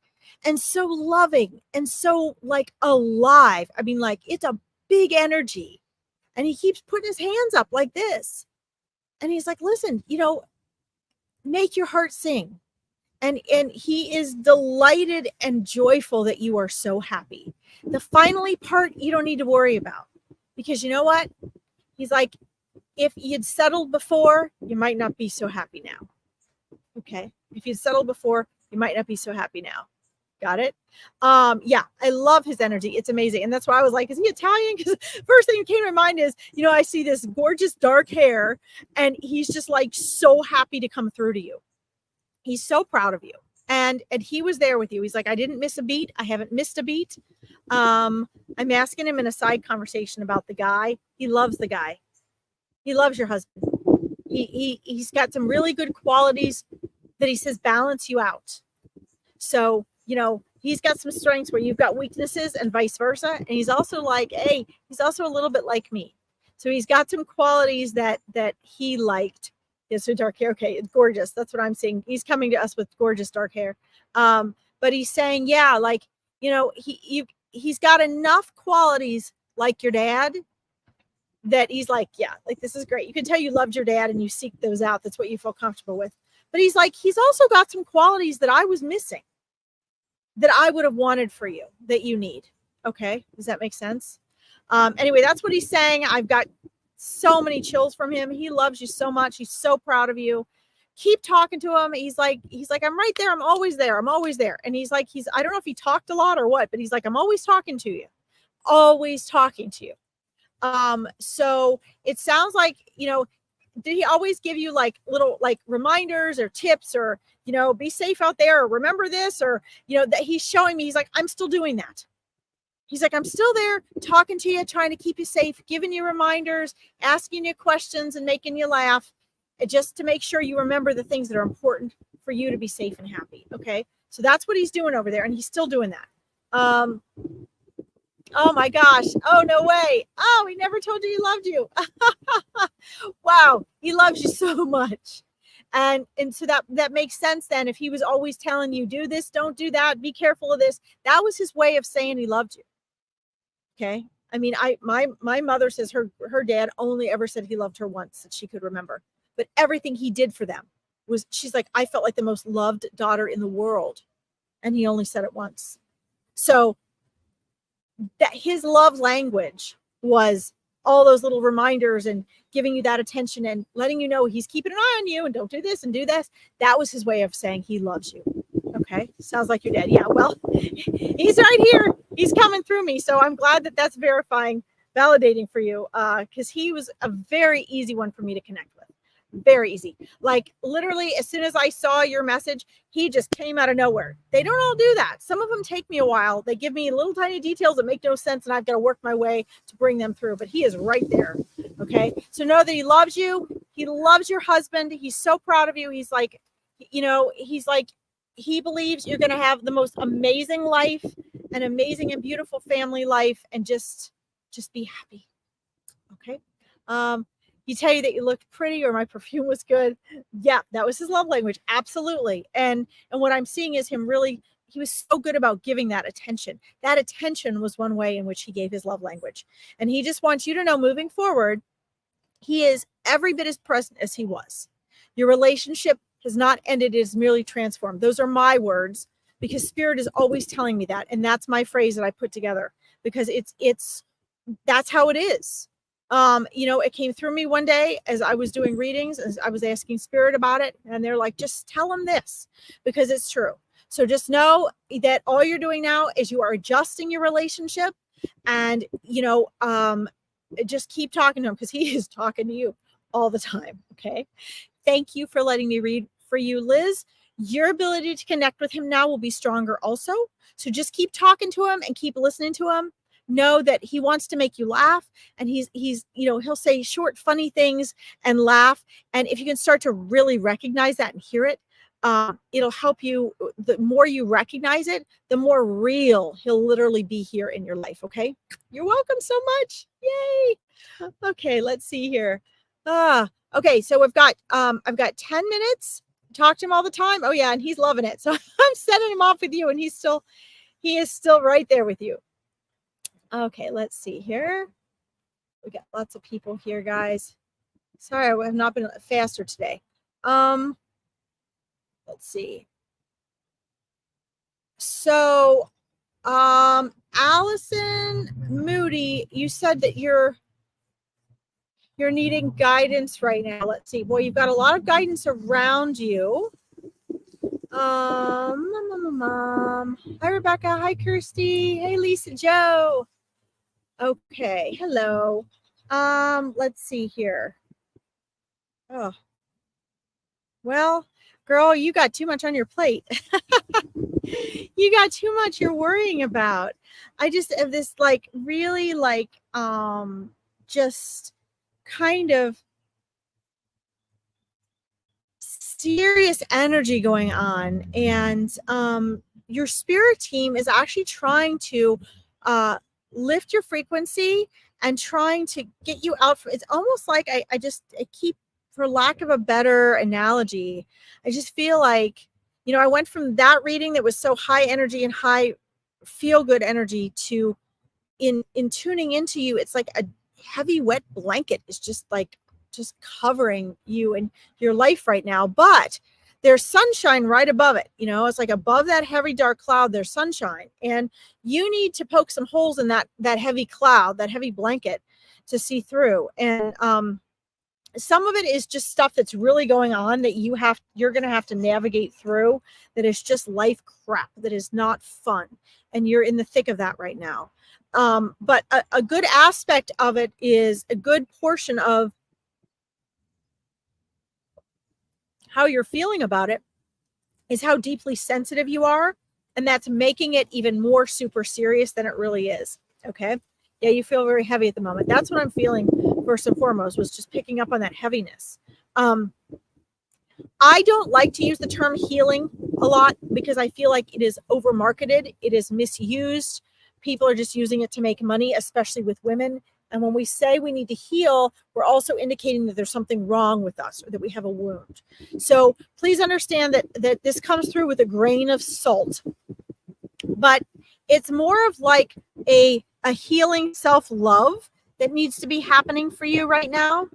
and so loving and so like alive. I mean, like, it's a big energy. And he keeps putting his hands up like this. And he's like, listen, make your heart sing. And he is delighted and joyful that you are so happy. The finally part you don't need to worry about, because you know what? He's like, if you'd settled before, you might not be so happy now. Okay. If you'd settled before, you might not be so happy now. Got it? Yeah, I love his energy. It's amazing. And that's why I was like, is he Italian? Because first thing that came to my mind is, I see this gorgeous dark hair, and he's just like so happy to come through to you. He's so proud of you. And he was there with you. He's like, I didn't miss a beat. I haven't missed a beat. I'm asking him in a side conversation about the guy. He loves the guy. He loves your husband. He's got some really good qualities that he says balance you out. So, he's got some strengths where you've got weaknesses and vice versa. And he's also like, hey, he's also a little bit like me. So he's got some qualities that he liked. Yeah, so dark hair. Okay, it's gorgeous. That's what I'm seeing. He's coming to us with gorgeous dark hair. But he's saying, yeah, like, he's got enough qualities like your dad that he's like, yeah, like, this is great. You can tell you loved your dad and you seek those out. That's what you feel comfortable with. But he's like, he's also got some qualities that I was missing, that I would have wanted for you, that you need. Okay. Does that make sense? Anyway, that's what he's saying. I've got so many chills from him. He loves you so much. He's so proud of you. Keep talking to him. He's like, I'm right there. I'm always there. I'm always there. And he's like, I don't know if he talked a lot or what, but he's like, I'm always talking to you. Always talking to you. So it sounds like, did he always give you like little like reminders or tips or, be safe out there or remember this or, that he's showing me, he's like, I'm still doing that. He's like, I'm still there talking to you, trying to keep you safe, giving you reminders, asking you questions and making you laugh, just to make sure you remember the things that are important for you to be safe and happy. Okay. So that's what he's doing over there. And he's still doing that. Oh my gosh. Oh, no way. Oh, he never told you he loved you. Wow. He loves you so much. And so that makes sense then. If he was always telling you, do this, don't do that, be careful of this, that was his way of saying he loved you. Okay. I mean, my mother says her dad only ever said he loved her once that she could remember, but everything he did for them was, she's like, I felt like the most loved daughter in the world. And he only said it once. So that his love language was all those little reminders and giving you that attention and letting you know he's keeping an eye on you and don't do this and do this. That was his way of saying he loves you. Okay. Sounds like your dad. Yeah. Well, he's right here. He's coming through me. So I'm glad that that's validating for you. Cause he was a very easy one for me to connect with. Very easy. Like literally as soon as I saw your message, he just came out of nowhere. They don't all do that. Some of them take me a while. They give me little tiny details that make no sense and I've got to work my way to bring them through, but he is right there. Okay. So know that he loves you. He loves your husband. He's so proud of you. He's like, he believes you're going to have the most amazing life, an amazing and beautiful family life, and just be happy. Okay. He tell you that you looked pretty or my perfume was good. Yeah, that was his love language. Absolutely. And what I'm seeing is him really, he was so good about giving that attention. That attention was one way in which he gave his love language. And he just wants you to know moving forward, he is every bit as present as he was. Your relationship has not ended, it is merely transformed. Those are my words because spirit is always telling me that. And that's my phrase that I put together because that's how it is. It came through me one day as I was doing readings, as I was asking spirit about it. And they're like, just tell him this because it's true. So just know that all you're doing now is you are adjusting your relationship and, just keep talking to him because he is talking to you all the time. Okay. Thank you for letting me read for you, Liz. Your ability to connect with him now will be stronger also. So just keep talking to him and keep listening to him. Know that he wants to make you laugh and he's he'll say short, funny things and laugh. And if you can start to really recognize that and hear it, it'll help you. The more you recognize it, the more real he'll literally be here in your life. Okay. You're welcome so much. Yay. Okay. Let's see here. Okay. So I've got 10 minutes. Talk to him all the time. Oh yeah. And he's loving it. So I'm sending him off with you and he is still right there with you. Okay, let's see here. We got lots of people here, guys. Sorry, I have not been faster today. Let's see. So, Allison Moody, you said that you're needing guidance right now. Let's see. Boy, you've got a lot of guidance around you. Hi, Rebecca. Hi, Kirsty. Hey, Lisa Joe. Okay, hello. Let's see here. Oh, well, girl, you got too much on your plate. You got too much you're worrying about. I just have this really just kind of serious energy going on. And your spirit team is actually trying to lift your frequency and trying to get you out from, it's almost like I keep, for lack of a better analogy, I just feel like, I went from that reading that was so high energy and high feel good energy to in tuning into you. It's like a heavy wet blanket is just covering you and your life right now, but there's sunshine right above it. It's like above that heavy dark cloud, there's sunshine, and you need to poke some holes in that heavy cloud, that heavy blanket, to see through. And some of it is just stuff that's really going on that you're going to have to navigate through, that is just life crap, that is not fun, and you're in the thick of that right now. But a good aspect of it is a good portion of how you're feeling about it is how deeply sensitive you are And that's making it even more super serious than it really is. Okay. Yeah, you feel very heavy at the moment. That's what I'm feeling first and foremost, was just picking up on that heaviness. I don't like to use the term healing a lot because I feel like it is over marketed. It is misused. People are just using it to make money, especially with women. And when we say we need to heal, we're also indicating that there's something wrong with us or that we have a wound. So please understand that this comes through with a grain of salt, but it's more of like a healing self-love that needs to be happening for you right now.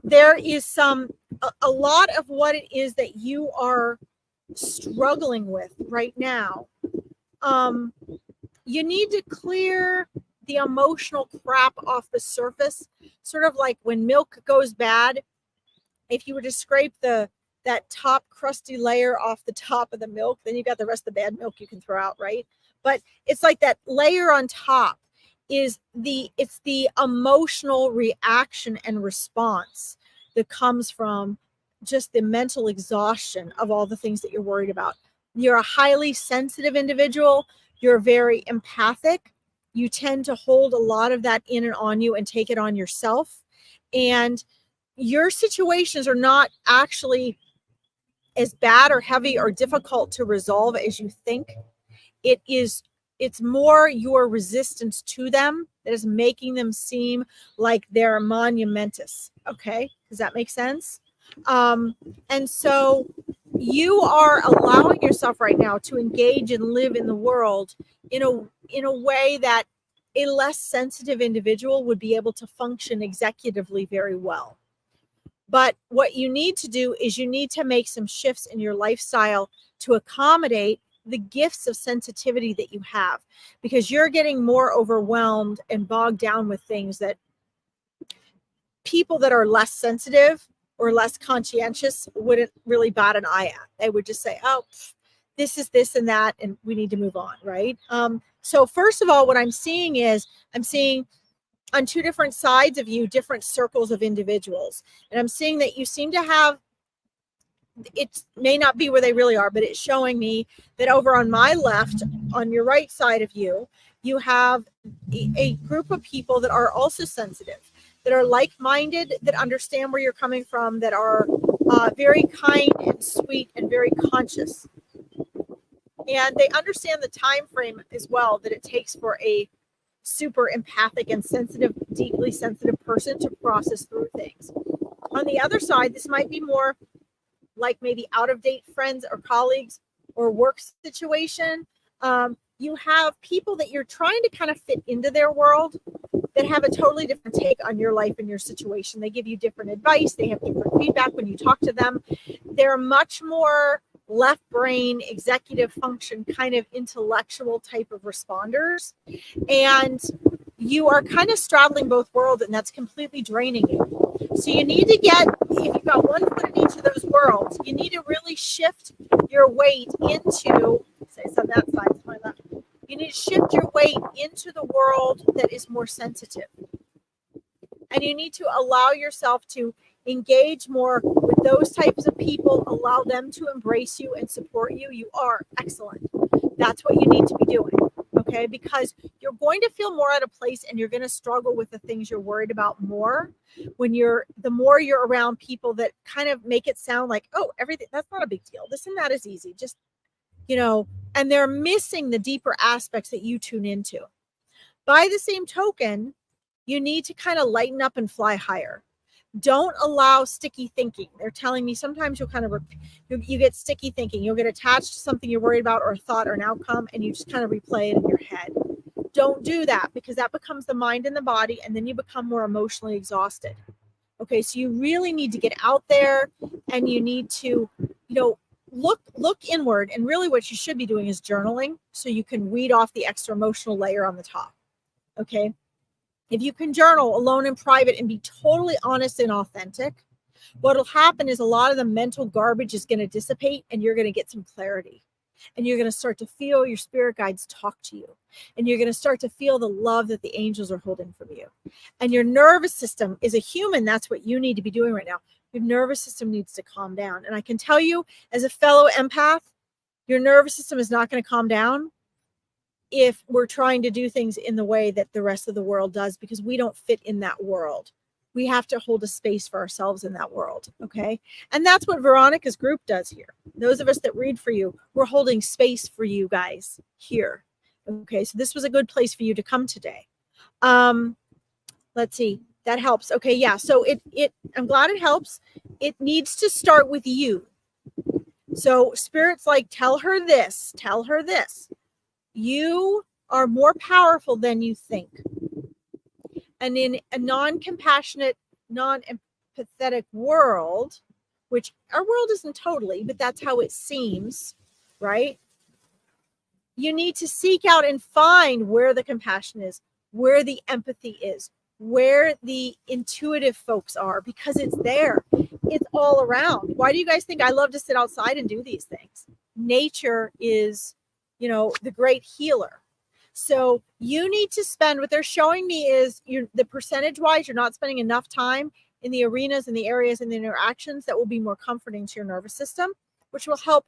There is a lot of what it is that you are struggling with right now. You need to clear the emotional crap off the surface, sort of like when milk goes bad. If you were to scrape that top crusty layer off the top of the milk, then you got the rest of the bad milk you can throw out, right? But it's like that layer on top is it's the emotional reaction and response that comes from just the mental exhaustion of all the things that you're worried about. You're a highly sensitive individual. You're very empathic. You tend to hold a lot of that in and on you and take it on yourself. And your situations are not actually as bad or heavy or difficult to resolve as you think. It's more your resistance to them that is making them seem like they're monumentous. Okay, does that make sense? And so you are allowing yourself right now to engage and live in the world in a way that a less sensitive individual would be able to function executively very well. But what you need to do is you need to make some shifts in your lifestyle to accommodate the gifts of sensitivity that you have, because you're getting more overwhelmed and bogged down with things that people that are less sensitive or less conscientious wouldn't really bat an eye at. They would just say, oh, this is this and that, and we need to move on, right? So first of all, what I'm seeing is I'm seeing on two different sides of you, different circles of individuals. And I'm seeing that you seem to have, it may not be where they really are, but it's showing me that over on my left, on your right side of you, you have a group of people that are also sensitive, that are like-minded, that understand where you're coming from, that are very kind and sweet and very conscious. And they understand the time frame as well that it takes for a super empathic and sensitive, deeply sensitive person to process through things. On the other side, this might be more like maybe out-of-date friends or colleagues or work situation. You have people that you're trying to kind of fit into their world that have a totally different take on your life and your situation. They give you different advice. They have different feedback when you talk to them. They're much more left brain, executive function, kind of intellectual type of responders. And you are kind of straddling both worlds, and that's completely draining you. So you need to get, if you've got one foot in each of those worlds, you need to really shift your weight into, say it's on that side, it's my left. You need to shift your weight into the world that is more sensitive. And you need to allow yourself to engage more with those types of people, allow them to embrace you and support you. You are excellent. That's what you need to be doing, okay? Because you're going to feel more out of place, and you're going to struggle with the things you're worried about more when the more you're around people that kind of make it sound like, oh, everything, that's not a big deal. This and that is easy. Just, and they're missing the deeper aspects that you tune into. By the same token, you need to kind of lighten up and fly higher. Don't allow sticky thinking. They're telling me sometimes you'll kind of, you get sticky thinking. You'll get attached to something you're worried about or a thought or an outcome, and you just kind of replay it in your head. Don't do that, because that becomes the mind and the body, and then you become more emotionally exhausted. Okay, so you really need to get out there, and you need to, look inward. And really what you should be doing is journaling, so you can weed off the extra emotional layer on the top. Okay. If you can journal alone in private and be totally honest and authentic, what'll happen is a lot of the mental garbage is going to dissipate, and you're going to get some clarity. And you're going to start to feel your spirit guides talk to you. And you're going to start to feel the love that the angels are holding from you. And your nervous system is a human. That's what you need to be doing right now. Your nervous system needs to calm down. And I can tell you, as a fellow empath, Your nervous system is not going to calm down if we're trying to do things in the way that the rest of the world does, because we don't fit in that world. We have to hold a space for ourselves in that world. Okay. And that's what Veronica's group does here. Those of us that read for you, we're holding space for you guys here. Okay. So this was a good place for you to come today. Let's see. That helps. Okay. Yeah. So I'm glad it helps. It needs to start with you. So Spirit's like, tell her this. You are more powerful than you think. And in a non-compassionate, non-empathetic world, which our world isn't totally, but that's how it seems, right? You need to seek out and find where the compassion is, where the empathy is, where the intuitive folks are, because it's there. It's all around. Why do you guys think I love to sit outside and do these things? Nature is, the great healer. So you need to spend, what they're showing me is the percentage wise, you're not spending enough time in the arenas and the areas and the interactions that will be more comforting to your nervous system, which will help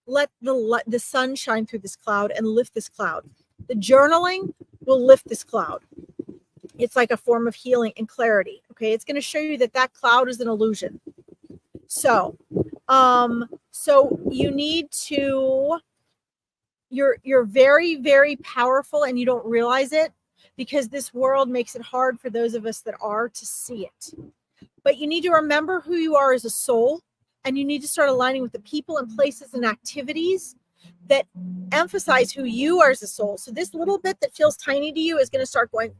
let the sun shine through this cloud and lift this cloud. The journaling will lift this cloud. It's like a form of healing and clarity. Okay. It's going to show you that cloud is an illusion. So you need to, you're very, very powerful, and you don't realize it because this world makes it hard for those of us that are to see it. But you need to remember who you are as a soul, and you need to start aligning with the people and places and activities that emphasize who you are as a soul. So this little bit that feels tiny to you is going to start going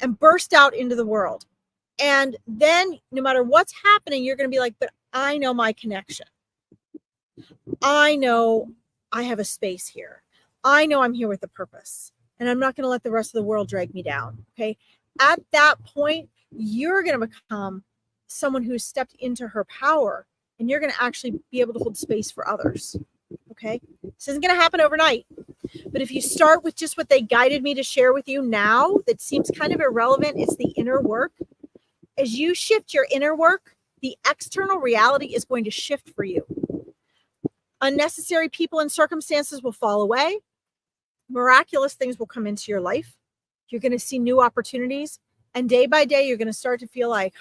and burst out into the world. And then no matter what's happening, you're going to be like, but I know my connection. I know I have a space here. I know I'm here with a purpose, and I'm not going to let the rest of the world drag me down. Okay. At that point, you're going to become someone who's stepped into her power, and you're going to actually be able to hold space for others. Okay. This isn't going to happen overnight, but if you start with just what they guided me to share with you now, that seems kind of irrelevant. It's the inner work. As you shift your inner work, the external reality is going to shift for you. Unnecessary people and circumstances will fall away. Miraculous things will come into your life. You're going to see new opportunities. And day by day, you're going to start to feel like,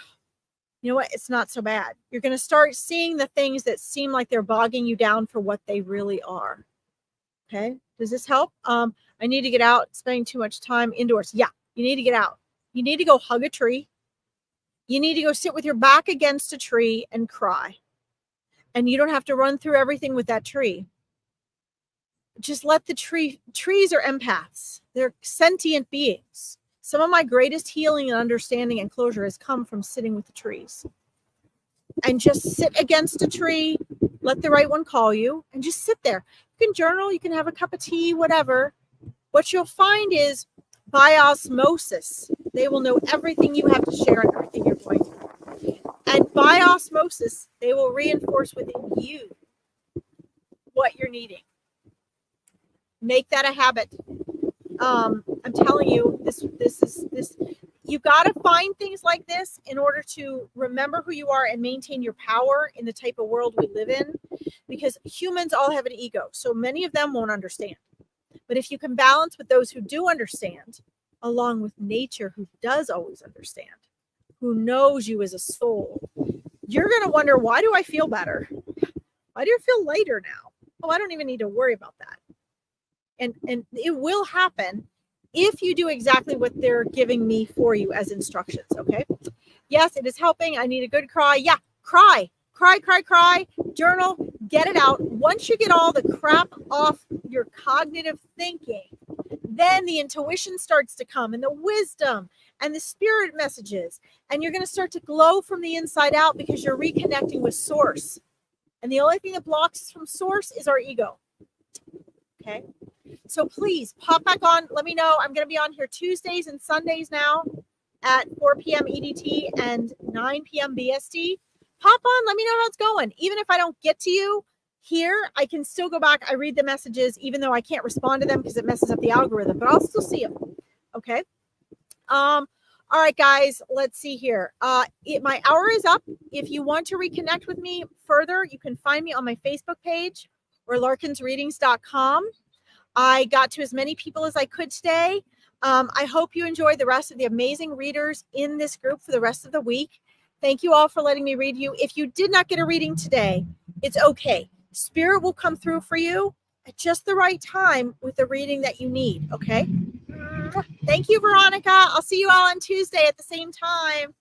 you know what? It's not so bad. You're going to start seeing the things that seem like they're bogging you down for what they really are. Okay. Does this help? I need to get out. Spending too much time indoors. Yeah. You need to get out. You need to go hug a tree. You need to go sit with your back against a tree and cry. And you don't have to run through everything with that tree. Just let the trees are empaths. They're sentient beings. Some of my greatest healing and understanding and closure has come from sitting with the trees. And just sit against a tree, let the right one call you, and just sit there. You can journal, you can have a cup of tea, whatever. What you'll find is by osmosis, they will know everything you have to share and everything you're going through. And by osmosis, they will reinforce within you what you're needing. Make that a habit. I'm telling you, this. You got to find things like this in order to remember who you are and maintain your power in the type of world we live in, because humans all have an ego. So many of them won't understand. But if you can balance with those who do understand, along with nature, who does always understand, who knows you as a soul, you're going to wonder, why do I feel better? Why do I feel lighter now? Oh, I don't even need to worry about that. And it will happen if you do exactly what they're giving me for you as instructions. Okay. Yes, it is helping. I need a good cry. Yeah. Cry. Journal, get it out. Once you get all the crap off your cognitive thinking, then the intuition starts to come, and the wisdom and the spirit messages, and you're going to start to glow from the inside out because you're reconnecting with source. And the only thing that blocks us from source is our ego. Okay. So please pop back on. Let me know. I'm going to be on here Tuesdays and Sundays now at 4 p.m. EDT and 9 p.m. BST. Pop on. Let me know how it's going. Even if I don't get to you here, I can still go back. I read the messages, even though I can't respond to them because it messes up the algorithm, but I'll still see them. Okay. All right, guys, let's see here. My hour is up. If you want to reconnect with me further, you can find me on my Facebook page or larkinsreadings.com. I got to as many people as I could today. I hope you enjoy the rest of the amazing readers in this group for the rest of the week. Thank you all for letting me read you. If you did not get a reading today, it's okay. Spirit will come through for you at just the right time with the reading that you need, okay? Thank you, Veronica. I'll see you all on Tuesday at the same time.